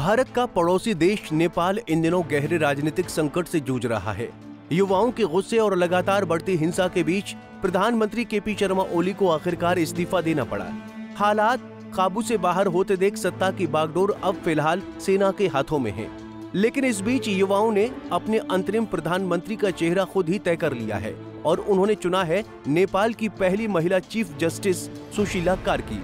भारत का पड़ोसी देश नेपाल इन दिनों गहरे राजनीतिक संकट से जूझ रहा है। युवाओं के गुस्से और लगातार बढ़ती हिंसा के बीच प्रधानमंत्री केपी शर्मा ओली को आखिरकार इस्तीफा देना पड़ा। हालात काबू से बाहर होते देख सत्ता की बागडोर अब फिलहाल सेना के हाथों में है। लेकिन इस बीच युवाओं ने अपने अंतरिम प्रधानमंत्री का चेहरा खुद ही तय कर लिया है और उन्होंने चुना है नेपाल की पहली महिला चीफ जस्टिस सुशीला कार्की।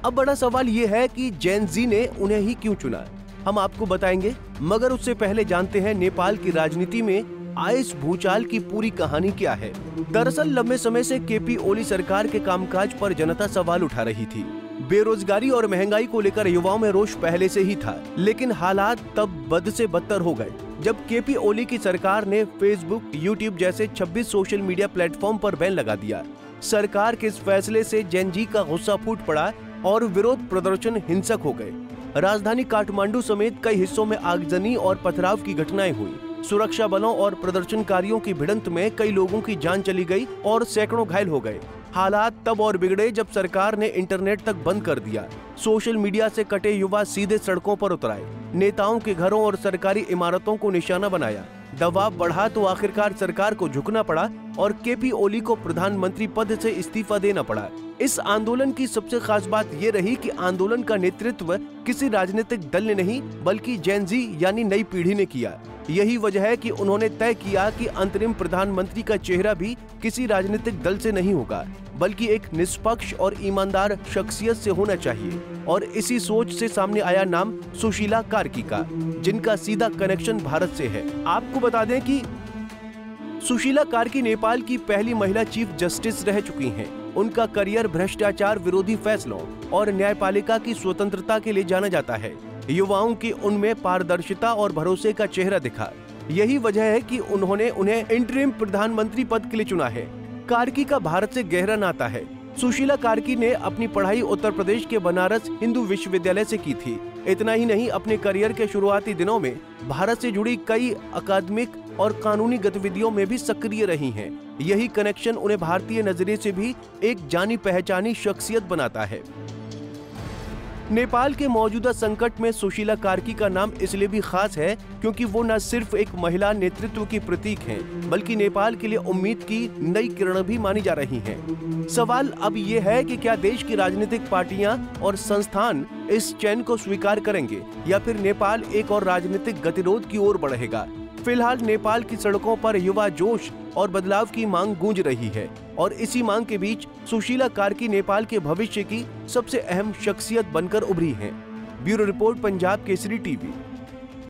अब बड़ा सवाल ये है कि जेन जी ने उन्हें ही क्यों चुना, हम आपको बताएंगे, मगर उससे पहले जानते हैं नेपाल की राजनीति में आए इस भूचाल की पूरी कहानी क्या है। दरअसल लंबे समय से केपी ओली सरकार के कामकाज पर जनता सवाल उठा रही थी। बेरोजगारी और महंगाई को लेकर युवाओं में रोष पहले से ही था, लेकिन हालात तब बद से बदतर हो गए जब केपी ओली की सरकार ने फेसबुक, यूट्यूब जैसे 26 सोशल मीडिया प्लेटफॉर्म पर बैन लगा दिया। सरकार के इस फैसले से जेन जी का गुस्सा फूट पड़ा और विरोध प्रदर्शन हिंसक हो गए। राजधानी काठमांडू समेत कई हिस्सों में आगजनी और पथराव की घटनाएं हुई। सुरक्षा बलों और प्रदर्शनकारियों की भिड़ंत में कई लोगों की जान चली गई और सैकड़ों घायल हो गए। हालात तब और बिगड़े जब सरकार ने इंटरनेट तक बंद कर दिया। सोशल मीडिया से कटे युवा सीधे सड़कों पर उतर आए, नेताओं के घरों और सरकारी इमारतों को निशाना बनाया। दबाव बढ़ा तो आखिरकार सरकार को झुकना पड़ा और केपी ओली को प्रधानमंत्री पद से इस्तीफा देना पड़ा। इस आंदोलन की सबसे खास बात ये रही कि आंदोलन का नेतृत्व किसी राजनीतिक दल ने नहीं बल्कि जेन जी यानी नई पीढ़ी ने किया। यही वजह है कि उन्होंने तय किया कि अंतरिम प्रधानमंत्री का चेहरा भी किसी राजनीतिक दल से नहीं होगा बल्कि एक निष्पक्ष और ईमानदार शख्सियत से होना चाहिए। और इसी सोच से सामने आया नाम सुशीला कार्की का, जिनका सीधा कनेक्शन भारत से है। आपको बता दें कि सुशीला कार्की नेपाल की पहली महिला चीफ जस्टिस रह चुकी हैं। उनका करियर भ्रष्टाचार विरोधी फैसलों और न्यायपालिका की स्वतंत्रता के लिए जाना जाता है। युवाओं की उनमें पारदर्शिता और भरोसे का चेहरा दिखा। यही वजह है कि उन्होंने उन्हें इंटरिम प्रधानमंत्री पद के लिए चुना है। कार्की का भारत से गहरा नाता है। सुशीला कार्की ने अपनी पढ़ाई उत्तर प्रदेश के बनारस हिंदू विश्वविद्यालय से की थी। इतना ही नहीं, अपने करियर के शुरुआती दिनों में भारत से जुड़ी कई अकादमिक और कानूनी गतिविधियों में भी सक्रिय रही हैं। यही कनेक्शन उन्हें भारतीय नजरिए से भी एक जानी पहचानी शख्सियत बनाता है। नेपाल के मौजूदा संकट में सुशीला कार्की का नाम इसलिए भी खास है क्योंकि वो न सिर्फ एक महिला नेतृत्व की प्रतीक हैं, बल्कि नेपाल के लिए उम्मीद की नई किरण भी मानी जा रही हैं। सवाल अब ये है कि क्या देश की राजनीतिक पार्टियां और संस्थान इस चयन को स्वीकार करेंगे या फिर नेपाल एक और राजनीतिक गतिरोध की ओर बढ़ेगा। फिलहाल नेपाल की सड़कों पर युवा जोश और बदलाव की मांग गूंज रही है और इसी मांग के बीच सुशीला कार्की नेपाल के भविष्य की सबसे अहम शख्सियत बनकर उभरी हैं। Bureau report, Punjab Kesari TV.